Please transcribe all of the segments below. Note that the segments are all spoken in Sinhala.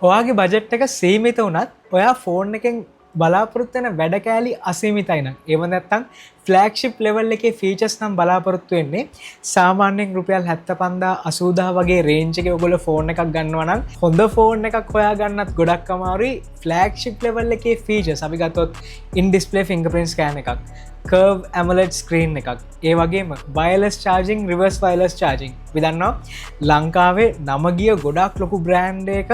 ඔයාගේ බජට් එක සීමිත වුණත් ඔයා ෆෝන් එකෙන් බලාපොරොත්තු වෙන වැඩ කෑලි අසීමිතයි නම් ඒව නැත්තම් ෆ්ලැග්ෂිප් ලෙවල් එකේ ෆීචර්ස් නම් බලාපොරොත්තු වෙන්නේ සාමාන්‍යයෙන් රුපියල් 75000 80000 වගේ රේන්ජ් එකේ ඔයගොල්ලෝ ෆෝන් එකක් ගන්නවා නම් හොඳ ෆෝන් එකක් හොයා ගන්නත් ගොඩක් අමාරුයි. ෆ්ලැග්ෂිප් ලෙවල් එකේ ෆීචර්ස් අපි ගත්තොත් ඉන් ඩිස්ප්ලේ ෆින්ගර්ප්‍රින්ට් ස්කෑන් එකක්, කර්ව් ඇමොලෙඩ් ස්ක්‍රීන් එකක්, ඒ වගේම wireless charging, reverse wireless charging. අපි දන්නවා ලංකාවේ නම ගිය ගොඩක් ලොකු බ්‍රෑන්ඩ් එක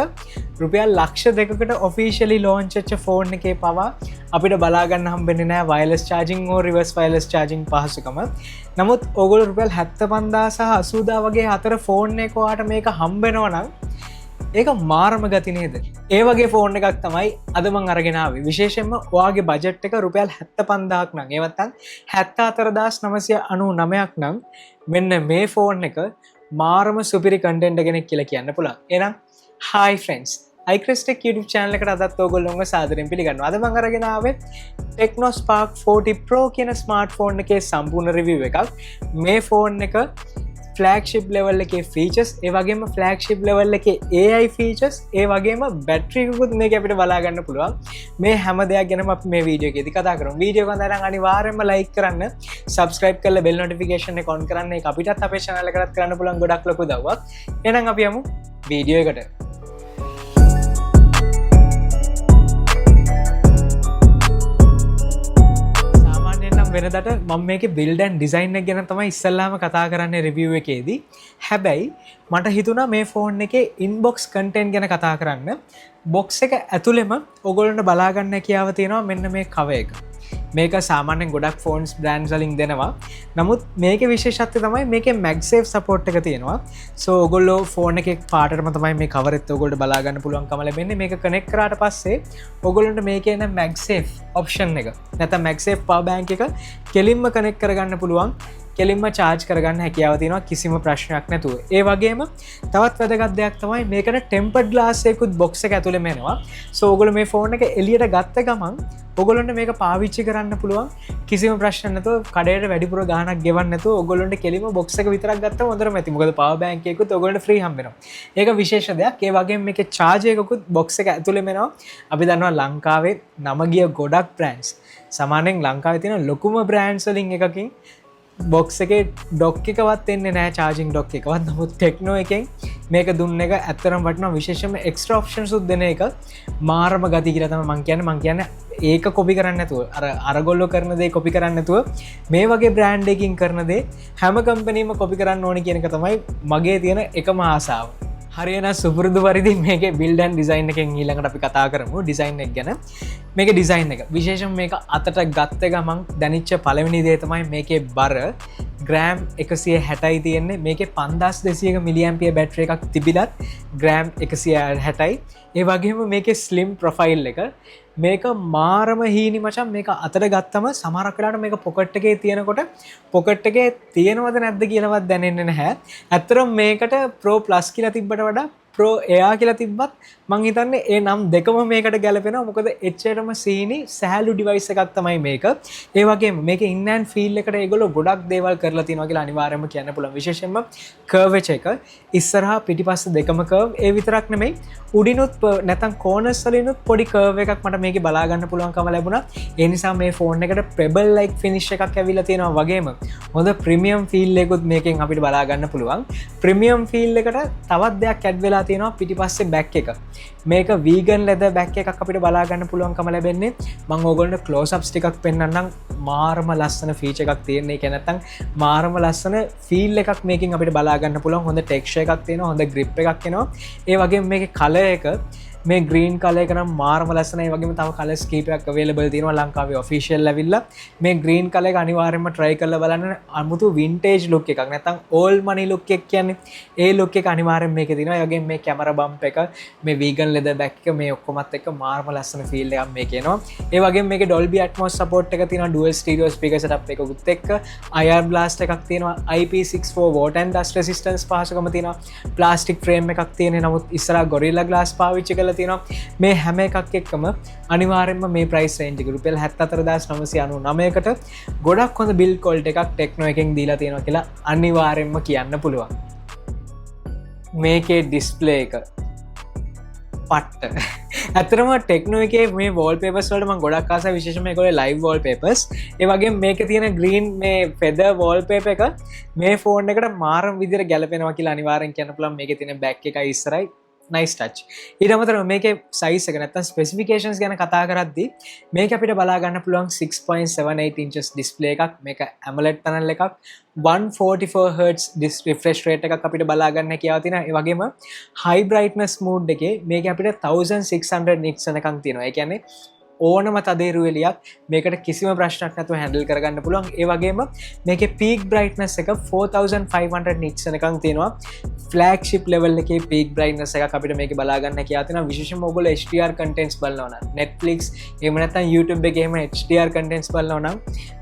රුපියල් ලක්ෂ 2කට ඔෆිෂියලි ලොන්ච් වෙච්ච ෆෝන් එකේ පවා අපිට බලා ගන්න හම්බෙන්නේ නැහැ වයර්ලස් චාර්ජින් ඕ රිවර්ස් වයර්ලස් චාර්ජින් පහසුකම. නමුත් ඕගොල්ලෝ රුපියල් 75000 සහ 80000 වගේ අතර ෆෝන් එක ඔයාට මේක හම්බ වෙනවා නම් ඒක මාරම ගති නේද? ඒ වගේ ෆෝන් එකක් තමයි අද මං අරගෙන ආවේ. විශේෂයෙන්ම ඔයාගේ බජට් එක රුපියල් 75000ක් නම් ඒ නැත්තම් 74999ක් නම් මෙන්න මේ ෆෝන් එක මාරම සුපිරි කන්ටෙන්ට් එකක් කියලා කියන්න පුළුවන්. එහෙනම් hi friends, iCrestech YouTube channel එකට අදත් ඔයගොල්ලෝව සාදරයෙන් පිළිගන්නවා. අද මම අරගෙන ආවේ Tecno Spark 40 Pro කියන ස්මාර්ට්ෆෝන් එකේ සම්පූර්ණ රිවිව් එකක්. මේ ෆෝන් එක ෆ්ලැග්ෂිප් ලෙවල් එකේ ෆීචර්ස්, ඒ වගේම ෆ්ලැග්ෂිප් ලෙවල් එකේ AI ෆීචර්ස්, ඒ වගේම බැටරි එකකුත් මේක අපිට බලා ගන්න පුළුවන්. මේ හැම දෙයක් ගැනම අපි මේ වීඩියෝ එකේදී කතා කරමු. වීඩියෝ එක හොඳ නම් අනිවාර්යයෙන්ම ලයික් කරන්න, subscribe කරලා bell notification එක on කරන්න. ඒක අපිටත් අපේ channel එකටත් කරන්න පුළුවන් ගොඩක් ලොකු උදව්වක්. එහෙනම් අපි යමු වීඩියෝ එකට. වෙනදට මම මේක බිල්ඩ් ඇන්ඩ් ඩිසයින් එක ගැන තමයි ඉස්සල්ලාම කතා කරන්නේ රිවිව් එකේදී. හැබැයි මට හිතුණා මේ ෆෝන් එකේ ඉන්බොක්ස් කන්ටෙන්ට් ගැන කතා කරන්න. බොක්ස් එක ඇතුළෙම ඔයගොල්ලන්ට බලා ගන්න හැකියාව තියෙනවා මෙන්න මේ කවර් එක. මේක සාමාන්‍යයෙන් ගොඩක් ෆෝන්ස් බ්‍රෑන්ඩ්ස් වලින් දෙනවා. නමුත් මේකේ විශේෂත්වය තමයි මේකේ MagSafe support එක තියෙනවා. සෝ ඔයගොල්ලෝ ෆෝන් එකේ පාටටම තමයි මේ කවර් එකත් ඔයගොල්ලෝ බලා ගන්න පුළුවන්කම ලැබෙන්නේ. මේක කනෙක්ට් කරාට පස්සේ ඔයගොල්ලන්ට මේකේ එන MagSafe ඔප්ෂන් එක නැත්නම් MagSafe power bank එක කෙලින්ම කනෙක්ට් කරගන්න පුළුවන්. කෙලින්ම චාර්ජ් කරගන්න හැකියාව තියෙනවා කිසිම ප්‍රශ්නයක් නැතුව. ඒ වගේම තවත් වැදගත් දෙයක් තමයි මේකට ටෙම්පර්ඩ් ග්ලාස් එකකුත් බොක්ස් එක ඇතුළේම එනවා. සෝ ඔයගොල්ලෝ මේ ෆෝන් එක එළියට ගත්ත ගමන් ඔයගොල්ලන්ට මේක පාවිච්චි කරන්න පුළුවන් කිසිම ප්‍රශ්නයක් නැතුව, කඩේට වැඩිපුර ගාණක් ගෙවන්න නැතුව ඔයගොල්ලන්ට කෙලින්ම බොක්ස් එක විතරක් ගත්තම හොඳටම ඇති. මොකද පවර් බැංක් එකකුත් ඔයගොල්ලන්ට ෆ්‍රී හම්බ වෙනවා. ඒක විශේෂ දෙයක්. ඒ වගේම මේකේ චාර්ජ් එකකුත් බොක්ස් එක ඇතුළේම එනවා. අපි දන්නවා ලංකාවේ නම ගිය ගොඩක් බ්‍රෑන්ඩ්ස්, සාමාන්‍යයෙන් ලංකාවේ තියෙන ලොකුම බ්‍රෑන්ඩ්ස් වලින් එකකින් බොක්ස් එකේ ඩොක් එකවත් එන්නේ නැහැ, චාර්ජින් ඩොක් එකවත්. නමුත් ටෙක්නෝ එකෙන් මේක දුන්න එක ඇත්තරම වටිනවා. විශේෂයෙන්ම එක්ස්ට්‍රා ඔප්ෂන්ස් උත් දෙන එක මාරම ගති කියලා තමයි මං කියන්නේ. ඒක කොපි කරන්නේ නැතුව, අරගොල්ලෝ කරන දේ කොපි කරන්නේ නැතුව මේ වගේ බ්‍රෑන්ඩ් එකකින් කරන දේ හැම කම්පැනිම කොපි කරන්න ඕනේ කියන එක තමයි මගේ තියෙන එකම ආසාව. හරියන සුපුරුදු පරිදි මේකේ බිල්ඩ් ඇන්ඩ් ඩිසයින් එකෙන් ඊළඟට අපි කතා කරමු ඩිසයින් එක ගැන. මේකේ ඩිසයින් එක විශේෂයෙන් මේක අතට ගත්ත ගමන් දැනෙච්ච පළවෙනි දේ තමයි මේකේ බර ග්‍රෑම් 160යි තියෙන්නේ. මේකේ 5200 මිලි ඇම්පියර් බැටරි එකක් තිබිලත් ග්‍රෑම් 160යි. ඒ වගේම මේකේ ස්ලිම් ප්‍රොෆයිල් එක මේක මාරම හීනි මචං. මේක අතට ගත්තම සමහරක් වෙලාවට මේක පොකට් එකේ තියෙනකොට පොකට් එකේ තියෙනවද නැද්ද කියලාවත් දැනෙන්නේ නැහැ. ඇත්තටම මේකට Pro Plus කියලා තිබ්බට වඩා Pro Air කියලා තිබ්බත් මං හිතන්නේ ඒ නම් දෙකම මේකට ගැලපෙනවා. මොකද එච්චරම සීනි සෑහළු ඩිවයිස් එකක් තමයි මේක. ඒ වගේම මේකේ ඉන් ඇන්ඩ් ෆීල් එකට ඒගොල්ලෝ ගොඩක් දේවල් කරලා තියෙනවා කියලා අනිවාර්යයෙන්ම කියන්න පුළුවන්. විශේෂයෙන්ම කර්ව් එක ඉස්සරහා පිටිපස්ස දෙකම කර්ව්. ඒ විතරක් නෙමෙයි උඩිනුත් නැත්නම් කෝනර්ස් වලිනුත් පොඩි කර්ව් එකක් මට මේකේ බලා ගන්න පුළුවන්කම ලැබුණා. ඒ නිසා මේ ෆෝන් එකට පෙබල් ලයික් ෆිනිෂ් එකක් ඇවිල්ලා තියෙනවා. වගේම හොඳ ප්‍රීමියම් ෆීල් එකකුත් මේකෙන් අපිට බලා ගන්න පුළුවන්. ප්‍රීමියම් ෆීල් එකට තවත් දෙයක් ඇඩ් වෙලා තියෙනවා පිටිපස්සේ බැක් එක. මේක වීගන් ලෙදර් බැක් එකක් අපිට බලා ගන්න පුළුවන්කම ලැබෙන්නේ. මම ඕගොල්ලන්ට ක්ලෝස් අප්ස් ටිකක් පෙන්නන්නම්. මාරම ලස්සන ෆීචර් එකක් තියෙන. ඒක නැත්තම් මාරම ලස්සන ෆීල් එකක් මේකෙන් අපිට බලා ගන්න පුළුවන්. හොඳ ටෙක්ස්චර් එකක් තියෙනවා, හොඳ ග්‍රිප් එකක් එනවා. ඒ වගේම මේකේ කලර් එක මේ ග්‍රීන් කලර් එක නම් මාරම ලස්සනයි. ඒ වගේම තව කලර්ස් කීපයක් අවైలබල් තියෙනවා ලංකාවේ ඔෆිෂියල් ඇවිල්ලා. මේ ග්‍රීන් කලර් එක අනිවාර්යයෙන්ම try කරලා බලන්න. අමුතු වින්ටේජ් ලුක් එකක් නැත්නම් ඕල්ඩ් මනි ලුක් එක කියන්නේ. ඒ ලුක් එක අනිවාර්යයෙන් මේකේ තියෙනවා. ඒ වගේම මේ කැමරා බම්ප් එක, මේ වීගන් ලෙදර් බැක් එක, මේ ඔක්කොමත් එක්ක මාරම ලස්සන ෆීල් එකක් මේකේ එනවා. ඒ වගේම මේකේ Dolby Atmos support එක තියෙනවා. dual stereo speaker setup එකකුත් එක්ක IR blast එකක් තියෙනවා. IP64 water and dust resistance පහසුකම තියෙනවා. plastic frame එකක් තියෙන. නමුත් ඉස්සරහා Gorilla Glass පාවිච්චි කරලා තියෙනවා. මේ හැම එකක් එක්කම අනිවාර්යයෙන්ම මේ ප්‍රයිස් රේන්ජ් එක රුපියල් 74999කට ගොඩක් හොඳ බිල්ඩ් ක්වොලිටි එකක් ටෙක්නෝ එකෙන් දීලා තියෙනවා කියලා අනිවාර්යයෙන්ම කියන්න පුළුවන්. මේකේ ඩිස්ප්ලේ එක පට්ට ඇතරම ටෙක්නෝ එක මේ වෝල් පේපස් වලට මං ගොඩක් කාස විශේෂම කොල ලයිව් වෝල් පේපස් ඒවගේ මේක තියෙන ග්‍රීන් මේ පෙද වෝල් පේප එක මේ ෆෝන් එකට මාරම් විදිර ගැලපෙනවා කියලා අනිවාරෙන් කියන්න පුළන් මේක තියෙන බැක් එක ඉස්සරයි නයිස් ටච් ඊට අමතර මේක සයිස් එක නැත්තම් ස්පෙසිෆිකේෂන්ස් ගැන කතා කරද්දී මේක අපිට බලා ගන්න පුළුවන් 6.78 inches ඩිස්ප්ලේ එකක් මේක AMOLED පැනල් එකක් 144Hz රිෆ්‍රෙෂ් රේට් එකක් අපිට බලා ගන්න හැකියාව තියෙනවා ඒ වගේම high brightness mode එකේ මේක අපිට 1600 nits වෙනකන් තියෙනවා ඒ කියන්නේ ඕනම තදේරු එලියක් මේකට කිසිම ප්‍රශ්නයක් නැතුව හැන්ඩල් කරගන්න පුළුවන් ඒ වගේම මේකේ peak brightness එක 4500 nits වෙනකන් තියෙනවා flagship level එකේ peak brightness එකක් අපිට මේකේ බලා ගන්න හැකියාව තියෙනවා විශේෂයෙන්ම ඔයගොල්ලෝ HDR contents බලනවා නම් Netflix එහෙම නැත්නම් YouTube එකේ එහෙම HDR contents බලනවා නම්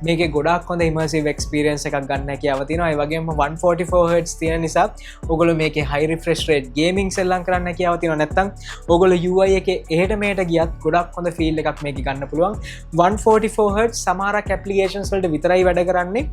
මේකේ ගොඩාක් හොඳ immersive experience එකක් ගන්න හැකියාව තියෙනවා ඒ වගේම 144Hz තියෙන නිසා ඔයගොල්ලෝ මේකේ high refresh rate gaming සෙල්ලම් කරන්න හැකියාව තියෙනවා නැත්නම් ඔයගොල්ලෝ UI එකේ එහෙට මෙහෙට ගියත් ගොඩක් හොඳ feel එකක් මේක ගන්න පුළුවන් 144Hz සමහරක් applications වලට විතරයි වැඩ කරන්නේ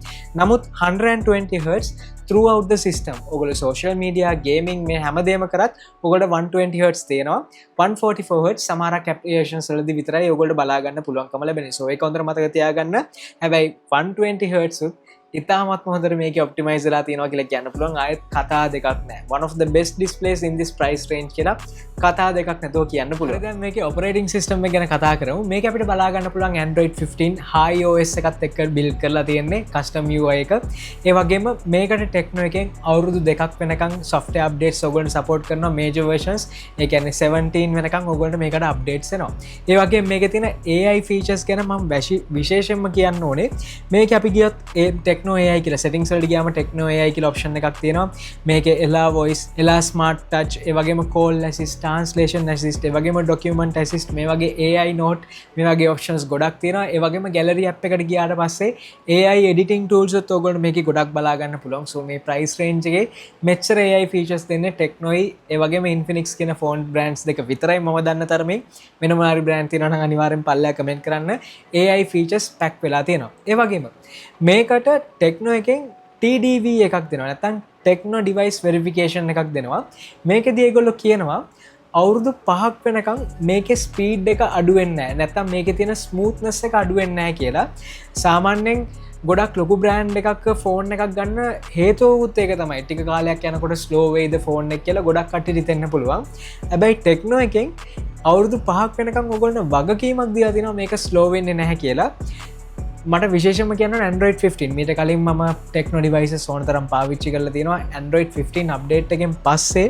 නමුත් 120Hz throughout the system ඔයගොල්ලෝ social media gaming මේ හැමදේම කරත් ඔයගොල්ලෝ 120Hz තියෙනවා 144Hz සමහරක් applications වලදී විතරයි ඔයගොල්ලෝ බලා ගන්න පුළුවන්කම ලැබෙන්නේ so ඒක හොඳට මතක තියාගන්න හැබැයි 120Hz ඉතාමත්ම හොඳට මේක ඔප්ටිමයිස් වෙලා තියෙනවා කියලා කියන්න පුළුවන් ආයෙත් කතා දෙකක් නැහැ one of the best displays in this price range කියලා කතා දෙකක් නැතුව කියන්න පුළුවන් දැන් මේකේ operating system එක ගැන කතා කරමු මේක අපිට බලා ගන්න පුළුවන් Android 15 high OS එකත් එක්ක build කරලා තියෙන්නේ custom UI එක ඒ වගේම මේකට ටෙක්නෝ එකෙන් අවුරුදු දෙකක් වෙනකන් software updates ඔයගොල්ලෝ support කරනවා major versions ඒ කියන්නේ 17 වෙනකන් ඔයගොල්ලන්ට මේකට updates එනවා ඒ වගේම මේකේ තියෙන AI features ගැන මම විශේෂයෙන්ම කියන්න ඕනේ මේක අපි ගියොත් Techno AI කියලා settings වලට ගියාම Techno AI කියලා option එකක් තියෙනවා මේකේ එලා voice එලා smart touch ඒ වගේම call assist translation assist ඒ වගේම document assist මේ වගේ AI note මේ වගේ options ගොඩක් තියෙනවා ඒ වගේම gallery app එකට ගියාට පස්සේ AI editing tools උත් ඔයගොල්ලෝ මේකේ ගොඩක් බලා ගන්න පුළුවන් so මේ price range එකේ මෙච්චර AI features දෙන්නේ Techno ඒ වගේම Infinix කියන phone brands දෙක විතරයි මම දන්න තරමින් වෙන මොනාරි brand තියෙනවා නම් අනිවාර්යෙන් පල්ලෙහා comment කරන්න AI features pack වෙලා තියෙනවා ඒ වගේම මේකට ටෙක්නෝ එකෙන් TDV එකක් දෙනවා නැත්නම් ටෙක්නෝ ඩිවයිස් වෙරිෆිකේෂන් එකක් දෙනවා මේකදී ඒගොල්ලෝ කියනවා අවුරුදු 5ක් වෙනකන් මේකේ ස්පීඩ් එක අඩු වෙන්නේ නැහැ නැත්නම් මේකේ තියෙන ස්මූත්නස් එක අඩු වෙන්නේ නැහැ කියලා සාමාන්‍යයෙන් ගොඩක් ලොකු බ්‍රෑන්ඩ් එකක් ෆෝන් එකක් ගන්න හේතුවකුත් ඒක තමයි ටික කාලයක් යනකොට ස්ලෝ වේද ෆෝන් එක කියලා ගොඩක් කට්ටියට හිතෙන්න පුළුවන් හැබැයි ටෙක්නෝ එකෙන් අවුරුදු 5ක් වෙනකන් ඔයගොල්ලෝ වගකීමක් දීලා තිනවා මේක ස්ලෝ වෙන්නේ නැහැ කියලා මට විශේෂම කියන්න Android 15 මීට කලින් මම ටෙක්නෝ ඩිවයිසස් ඕන තරම් පාවිච්චි කරලා තියෙනවා Android 15 අප්ඩේට් එකෙන් පස්සේ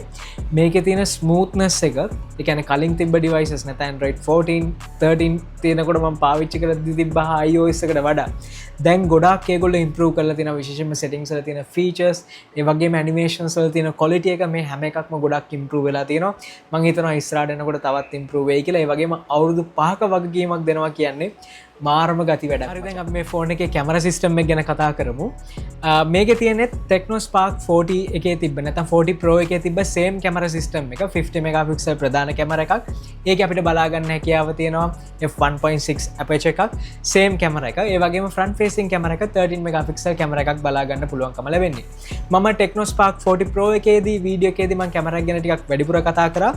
මේකේ තියෙන ස්මූත්නස් එක ඒ කියන්නේ කලින් තිබ්බ ඩිවයිසස් නැත්නම් Android 14 13 තියෙනකොට මම පාවිච්චි කරලා තිබ්බ iOS එකට වඩා දැන් ගොඩාක් ඒගොල්ලෝ ඉම්ප්‍රූව් කරලා තියෙනවා විශේෂයෙන්ම settings වල තියෙන features ඒ වගේම animations වල තියෙන quality එක මේ හැම එකක්ම ගොඩක් ඉම්ප්‍රූව් වෙලා තියෙනවා මම හිතනවා ඉස්සරහට යනකොට තවත් ඉම්ප්‍රූව් වෙයි කියලා ඒ වගේම අවුරුදු 5ක වගකීමක් දෙනවා කියන්නේ මාරම ගති වැඩ හරි දැන් අපි මේ ෆෝන් එකේ කැමරා සිස්ටම් එක ගැන කතා කරමු මේකේ තියෙන්නේ Tecno Spark 40 එකේ තිබ්බ නැත්නම් 40 Pro එකේ තිබ්බ same කැමරා සිස්ටම් එක 50 මෙගාපික්සල් ප්‍රධාන කැමරා එකක් ඒකේ අපිට බලා ගන්න හැකියාව තියෙනවා f1.6 aperture එකක් same කැමරා එක ඒ වගේම front facing කැමරා එක 13 මෙගාපික්සල් කැමරා එකක් බලා ගන්න පුළුවන්කම ලැබෙන්නේ මම Tecno Spark 40 Pro එකේදී වීඩියෝ එකේදී මම කැමරා ගැන ටිකක් වැඩිපුර කතා කරා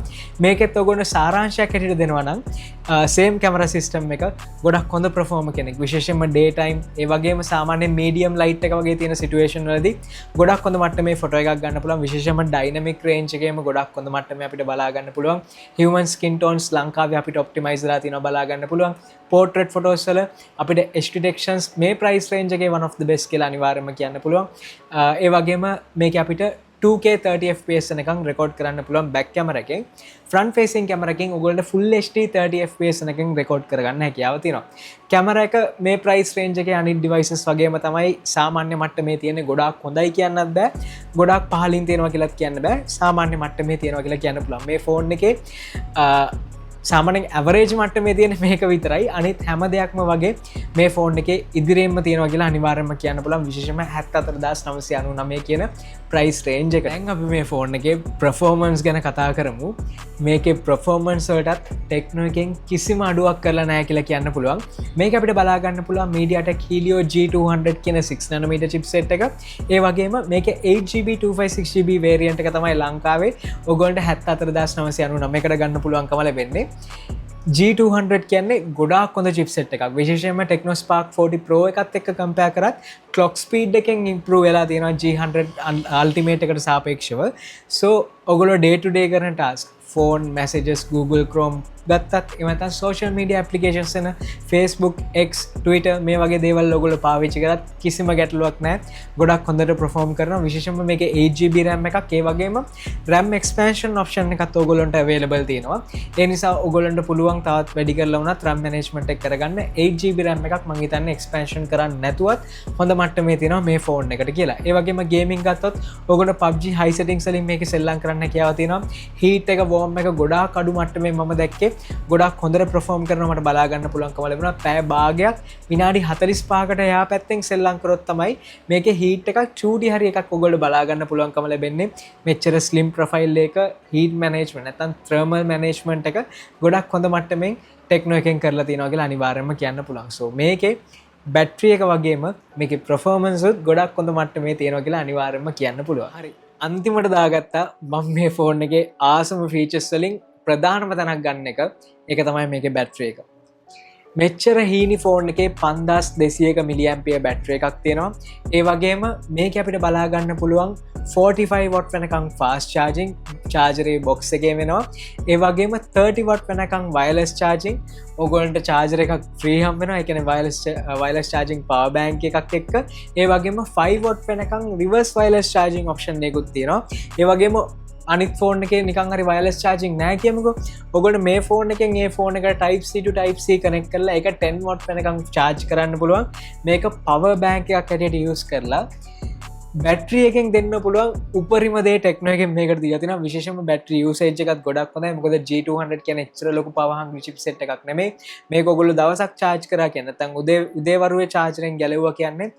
මේකෙත් ඔයගොල්ලෝ සාරාංශයක් හැටියට දෙනවා නම් same කැමරා සිස්ටම් එක ගොඩක් හොඳ perform කෙනෙක් විශේෂයෙන්ම day time ඒ වගේම සාමාන්‍ය medium light එක වගේ තියෙන situation වලදී ගොඩක් හොඳ මට්ටමේ ෆොටෝ එකක් ගන්න පුළුවන් විශේෂයෙන්ම dynamic range එකේම ගොඩක් හොඳ මට්ටමේ අපිට බලා ගන්න පුළුවන් human skin tones ලංකාවේ අපිට optimize වෙලා තියෙනවා බලා ගන්න පුළුවන් portrait photos වල අපිට HD detections මේ price range එකේ one of the best කියලා අනිවාර්යයෙන්ම කියන්න පුළුවන් ඒ වගේම මේක අපිට 2K 30fps එකකින් රෙකෝඩ් කරන්න පුළුවන් බැක් කැමරා එකෙන් front facing කැමරා එකෙන් ඔයගොල්ලන්ට full HD 30fps එකකින් රෙකෝඩ් කරගන්න හැකියාව තියෙනවා කැමරා එක මේ price range එකේ අනිත් devices වගේම තමයි සාමාන්‍ය මට්ටමේ තියෙන ගොඩාක් හොඳයි කියන්නත් බෑ ගොඩාක් පහලින් තියෙනවා කියලාත් කියන්න බෑ සාමාන්‍ය මට්ටමේ තියෙනවා කියලා කියන්න පුළුවන් මේ ෆෝන් එකේ සාමානෙන් ඇවරේජ් මට්ටමේ තියෙන මේක විතරයි අනිත් හැම දෙයක්ම වගේ මේ ෆෝන් එක ඉදිරියෙන්ම තියෙනවා කියලා අනිවාර්යයෙන්ම කියන්න පුළුවන් විශේෂයෙන්ම 74999 කියන ප්‍රයිස් රේන්ජ් එක. දැන් අපි මේ ෆෝන් එකේ performance ගැන කතා කරමු. මේකේ performance වලටත් ටෙක්නෝ එකෙන් කිසිම අඩුවක් කරලා නැහැ කියලා කියන්න පුළුවන්. මේක අපිට බලා ගන්න පුළුවන් MediaTek Helio G200 කියන 6nm chipset එක. ඒ වගේම මේකේ 8GB 256GB variant එක තමයි ලංකාවේ ඔයගොල්ලන්ට 74999 කට ගන්න පුළුවන්කම ලැබෙන්නේ. G200 කියන්නේ ගොඩාක් හොඳ chipset එකක්. විශේෂයෙන්ම Tecno Spark 40 Pro එකත් එක්ක compare කරත් clock speed එකෙන් improve වෙලා තියෙනවා G100 Ultimate එකට සාපේක්ෂව. So ඔයගොල්ලෝ day to day කරන task phone messages Google Chrome ගත්තත් එමෙතන social media applications එන Facebook X Twitter මේ වගේ දේවල් ඔයගොල්ලෝ පාවිච්චි කරත් කිසිම ගැටලුවක් නැහැ. ගොඩක් හොඳට perform කරනවා. විශේෂයෙන්ම මේකේ 8GB RAM එකක් ඒ වගේම RAM expansion option එකත් ඔයගොල්ලන්ට available තියෙනවා. ඒ නිසා ඔයගොල්ලන්ට පුළුවන් තවත් වැඩි කරලා වුණත් RAM management එක කරගන්න 8GB RAM එකක් මම හිතන්නේ expansion කරන්න නැතුවත් හොඳ මට්ටමේ තියෙනවා මේ ෆෝන් එකට කියලා. ඒ වගේම gaming ගත්තොත් ඔයගොල්ලෝ PUBG high settings වලින් මේක සෙල්ලම් කරන්න හැකියාව තියෙනවා. heat එක warm එක ගොඩාක් අඩු මට්ටමේ මම දැක්කේ ගොඩක් හොඳට perform කරනවා. මට බලා ගන්න පුළුවන්කම ලැබුණා. පැය භාගයක් විනාඩි 45කට එහා පැත්තෙන් සෙල්ලම් කරොත් තමයි මේකේ heat එකක් චූටි හරි එකක් ඔයගොල්ලෝ බලා ගන්න පුළුවන්කම ලැබෙන්නේ. මෙච්චර slim profile එක heat management නැත්නම් thermal management එක ගොඩක් හොඳ මට්ටමින් ටෙක්නෝ එකෙන් කරලා තියෙනවා කියලා අනිවාර්යයෙන්ම කියන්න පුළුවන්. So මේකේ බැටරි එක වගේම මේකේ performance උත් ගොඩක් හොඳ මට්ටමේ තියෙනවා කියලා අනිවාර්යයෙන්ම කියන්න පුළුවන්. හරි. අන්තිමට දාගත්තා මම මේ ෆෝන් එකේ ආසම ෆීචර්ස් වලින් ප්‍රධානම තැනක් ගන්න එක. ඒක තමයි මේකේ බැටරි එක. මෙච්චර හීනි ෆෝන් එකේ 5200ක මිලිඇම්පියර් බැටරි එකක් තියෙනවා. ඒ වගේම මේක අපිට බලා ගන්න පුළුවන් 45 watt වෙනකන් fast charging charger box එකේ වෙනවා. ඒ වගේම 30 watt වෙනකන් wireless charging ඔයගොල්ලන්ට charger එකක් free හම් වෙනවා. ඒ කියන්නේ wireless charging power bank එකක් එක්ක. ඒ වගේම 5 watt වෙනකන් reverse wireless charging option එකකුත් තියෙනවා. ඒ වගේම අනිත් ෆෝන් එකේ නිකන් හරි wireless charging නැහැ කියමුකෝ. ඔයගොල්ලෝ මේ ෆෝන් එකෙන් ඒ ෆෝන් එකට type C to type C connect කරලා ඒක 10 watt වෙනකන් charge කරන්න පුළුවන්. මේක power bank එකක් හැටියට use කරලා බැටරි එකෙන් දෙන්න පුළුවන් උපරිම දේ ටෙක්නෝ එකෙන් මේකට දීලා තිනවා. විශේෂයෙන්ම බැටරි යූසේජ් එකත් ගොඩක් හොඳයි. මොකද G200 කියන්නේ එච්චර ලොකු power hungry chipset එකක් නෙමෙයි. මේක ඔයගොල්ලෝ දවසක් charge කරා කියන්නේ නැත්නම් උදේ වරුවේ chargerෙන් ගැලෙවුවා කියන්නේ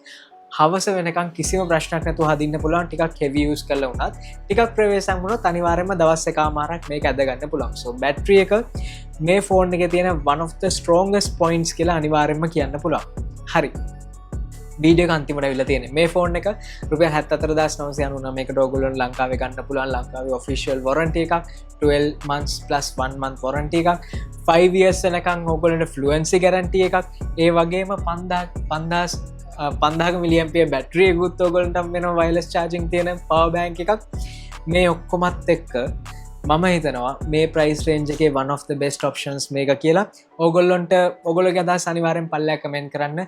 හවස වෙනකන් කිසිම ප්‍රශ්නයක් නැතුව හදින්න පුළුවන්. ටිකක් heavy use කරලා වුණත් ටිකක් ප්‍රවේශම් වුණොත් අනිවාර්යයෙන්ම දවස් එකමාරක් මේක ඇද ගන්න පුළුවන්. So බැටරි එක මේ ෆෝන් එකේ තියෙන one of the strongest points කියලා අනිවාර්යයෙන්ම කියන්න පුළුවන්. හරි. වීඩියෝ එක අන්තිමට අවිල්ලා තියෙන්නේ. මේ ෆෝන් එක රුපියල් 74999 මේකට ඔයගොල්ලෝ ලංකාවේ ගන්න පුළුවන්. ලංකාවේ official warranty එකක් 12 months plus 1 month warranty එකක් 5 years වෙනකන් ඔයගොල්ලන්ට fluency guarantee එකක්. ඒ වගේම 5000 මිලිඇම්පියර් බැටරි එකකුත් ඔයගොල්ලන්ට වෙනවා. wireless charging තියෙන power bank එකක්. මේ ඔක්කොමත් එක්ක මම හිතනවා මේ price range එකේ one of the best options මේක කියලා. ඔයගොල්ලෝගේ අදහස් අනිවාර්යෙන් පල්ලෙහා කමෙන්ට් කරන්න.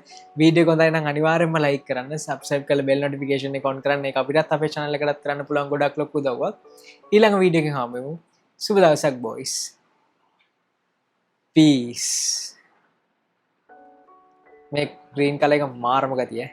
වීඩියෝ එක හොඳයි නම් අනිවාර්යෙන්ම like කරන්න, subscribe කරලා bell notification එක on කරන්න. ඒක අපිටත් අපේ channel එකටත් කරන්න පුළුවන් ගොඩක් ලොකු උදව්වක්. ඊළඟ වීඩියෝ එකෙන් හම්බෙමු. සුබ දවසක් boys. Peace. මේ green color එක මාරම ගතිය.